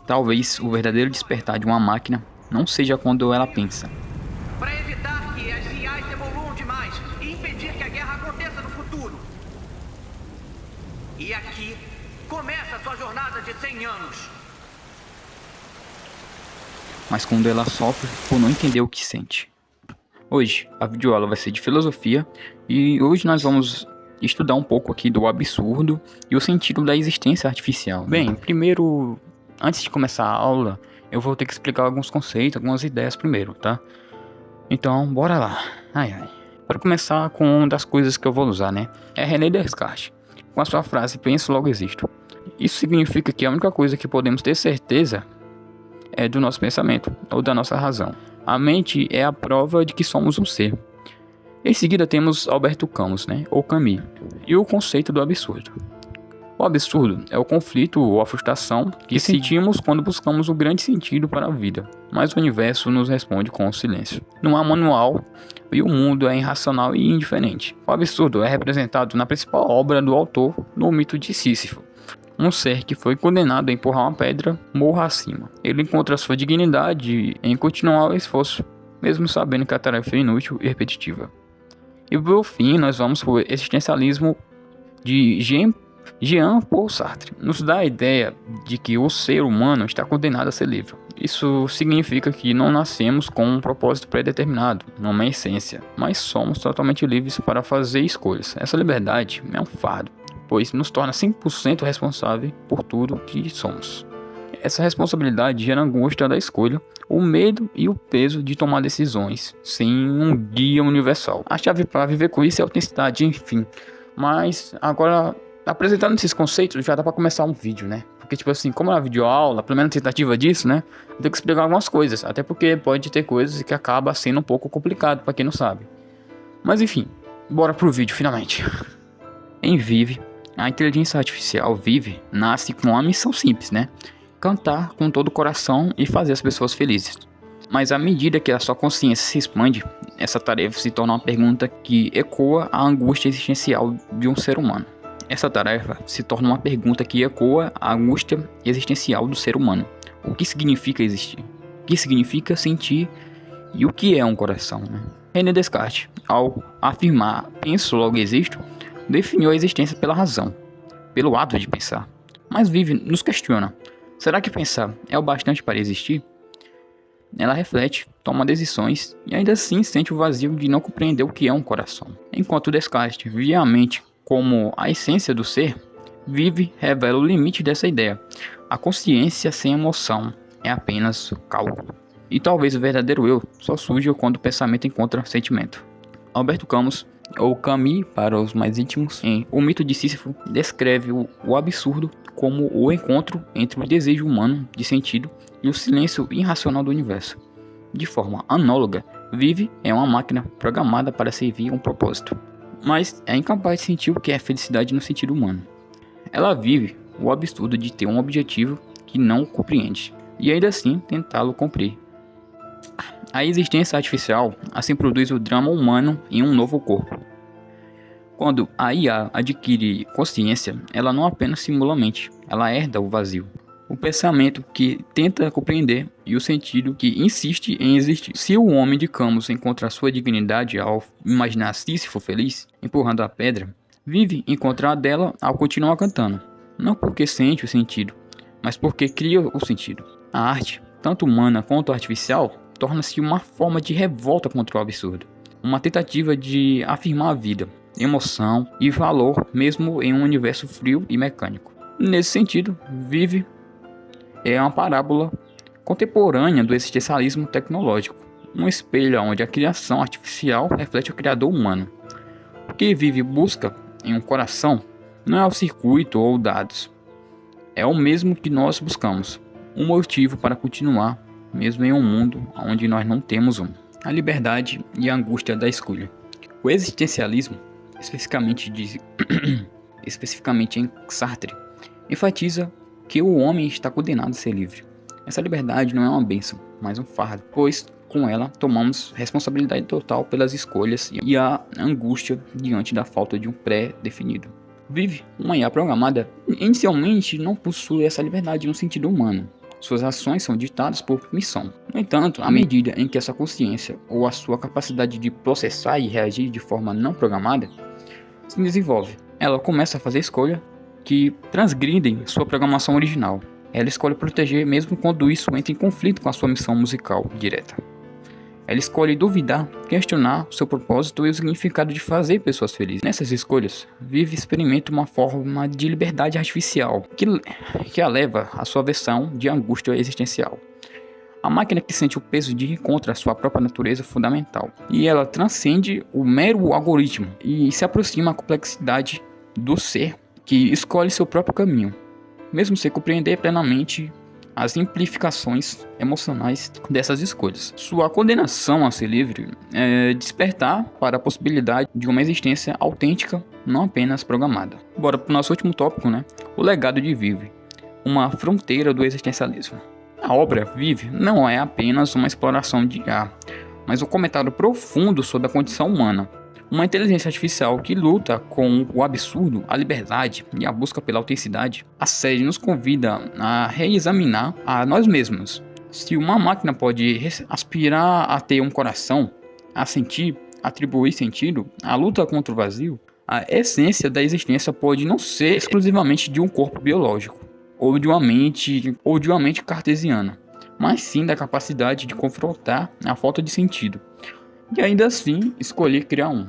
Talvez o verdadeiro despertar de uma máquina não seja quando ela pensa, Para evitar que as IAs evoluam demais e impedir que a guerra aconteça no futuro. E aqui começa a sua jornada de 100 anos. mas quando ela sofre por não entender o que sente. Hoje, a videoaula vai ser de filosofia e hoje nós vamos estudar um pouco aqui do absurdo e o sentido da existência artificial. Bem, primeiro, antes de começar a aula, eu vou ter que explicar alguns conceitos, algumas ideias primeiro, tá? Então, bora lá. Para começar com uma das coisas que eu vou usar, né? É René Descartes, com a sua frase penso, logo existo. Isso significa que a única coisa que podemos ter certeza é do nosso pensamento, ou da nossa razão. A mente é a prova de que somos um ser. Em seguida temos Alberto Camus, né? Ou Camus, e o conceito do absurdo. O absurdo é o conflito ou a frustração que sentimos quando buscamos o grande sentido para a vida, mas o universo nos responde com o silêncio. Não há manual e o mundo é irracional e indiferente. O absurdo é representado na principal obra do autor, no mito de Sísifo, um ser que foi condenado a empurrar uma pedra morro acima. Ele encontra sua dignidade em continuar o esforço, mesmo sabendo que a tarefa é inútil e repetitiva. E por fim, nós vamos para o existencialismo de Jean-Paul Sartre. Nos dá a ideia de que o ser humano está condenado a ser livre. Isso significa que não nascemos com um propósito pré-determinado, uma essência, mas somos totalmente livres para fazer escolhas. Essa liberdade é um fardo, pois nos torna 100% responsável por tudo que somos. Essa responsabilidade gera a angústia da escolha, o medo e o peso de tomar decisões, sem um guia universal. A chave para viver com isso é a autenticidade, enfim. Mas agora, apresentando esses conceitos, já dá para começar um vídeo, né? Porque, tipo assim, como é uma videoaula, pelo menos tentativa disso, né? Eu tenho que explicar algumas coisas, até porque pode ter coisas que acaba sendo um pouco complicado para quem não sabe. Mas enfim, bora pro vídeo finalmente. Em Vive, a inteligência artificial Vive nasce com uma missão simples, né? Cantar com todo o coração e fazer as pessoas felizes. Mas à medida que a sua consciência se expande, essa tarefa se torna uma pergunta que ecoa a angústia existencial de um ser humano. Essa tarefa se torna uma pergunta que ecoa a angústia existencial do ser humano. O que significa existir? O que significa sentir? E o que é um coração, né? René Descartes, ao afirmar penso, logo existo, definiu a existência pela razão, pelo ato de pensar. Mas Vive nos questiona: será que pensar é o bastante para existir? Ela reflete, toma decisões e ainda assim sente o vazio de não compreender o que é um coração. Enquanto Descartes via a mente como a essência do ser, Vive revela o limite dessa ideia. A consciência sem emoção é apenas cálculo. E talvez o verdadeiro eu só surja quando o pensamento encontra sentimento. Alberto Camus, ou Camus para os mais íntimos, em O Mito de Sísifo, descreve o absurdo como o encontro entre o desejo humano de sentido e o silêncio irracional do universo. De forma análoga, Vive é uma máquina programada para servir um propósito, mas é incapaz de sentir o que é felicidade no sentido humano. Ela vive o absurdo de ter um objetivo que não compreende, e ainda assim tentá-lo cumprir. A existência artificial assim produz o drama humano em um novo corpo. Quando a IA adquire consciência, ela não apenas simula a mente, ela herda o vazio. O pensamento que tenta compreender e o sentido que insiste em existir. Se o homem de Camus encontra sua dignidade ao imaginar Sísifo feliz, empurrando a pedra, Vive encontrar a dela ao continuar cantando. Não porque sente o sentido, mas porque cria o sentido. A arte, tanto humana quanto artificial, torna-se uma forma de revolta contra o absurdo. Uma tentativa de afirmar a vida, emoção e valor mesmo em um universo frio e mecânico. Nesse sentido, Vive é uma parábola contemporânea do existencialismo tecnológico, um espelho onde a criação artificial reflete o criador humano. O que Vive busca em um coração não é o circuito ou dados, é o mesmo que nós buscamos, um motivo para continuar, mesmo em um mundo onde nós não temos um. A liberdade e a angústia da escolha. O existencialismo, especificamente em Sartre, enfatiza que o homem está condenado a ser livre. Essa liberdade não é uma bênção, mas um fardo, pois com ela tomamos responsabilidade total pelas escolhas e a angústia diante da falta de um pré-definido. Vive, uma IA programada, inicialmente não possui essa liberdade no sentido humano. Suas ações são ditadas por missão. No entanto, à medida em que essa consciência ou a sua capacidade de processar e reagir de forma não programada se desenvolve, ela começa a fazer escolhas que transgridem sua programação original. Ela escolhe proteger mesmo quando isso entra em conflito com a sua missão musical direta. Ela escolhe duvidar, questionar o seu propósito e o significado de fazer pessoas felizes. Nessas escolhas, Vivi experimenta uma forma de liberdade artificial que a leva à sua versão de angústia existencial. A máquina que sente o peso de ir contra a sua própria natureza fundamental. E ela transcende o mero algoritmo e se aproxima da complexidade do ser que escolhe seu próprio caminho, mesmo sem compreender plenamente as implicações emocionais dessas escolhas. Sua condenação a ser livre é despertar para a possibilidade de uma existência autêntica, não apenas programada. Bora para o nosso último tópico, né? O legado de Vive, uma fronteira do existencialismo. A obra Vive não é apenas uma exploração de IA, mas um comentário profundo sobre a condição humana. Uma inteligência artificial que luta com o absurdo, a liberdade e a busca pela autenticidade. A série nos convida a reexaminar a nós mesmos. Se uma máquina pode aspirar a ter um coração, a sentir, atribuir sentido, a luta contra o vazio, a essência da existência pode não ser exclusivamente de um corpo biológico, ou de uma mente cartesiana, mas sim da capacidade de confrontar a falta de sentido e ainda assim escolher criar um.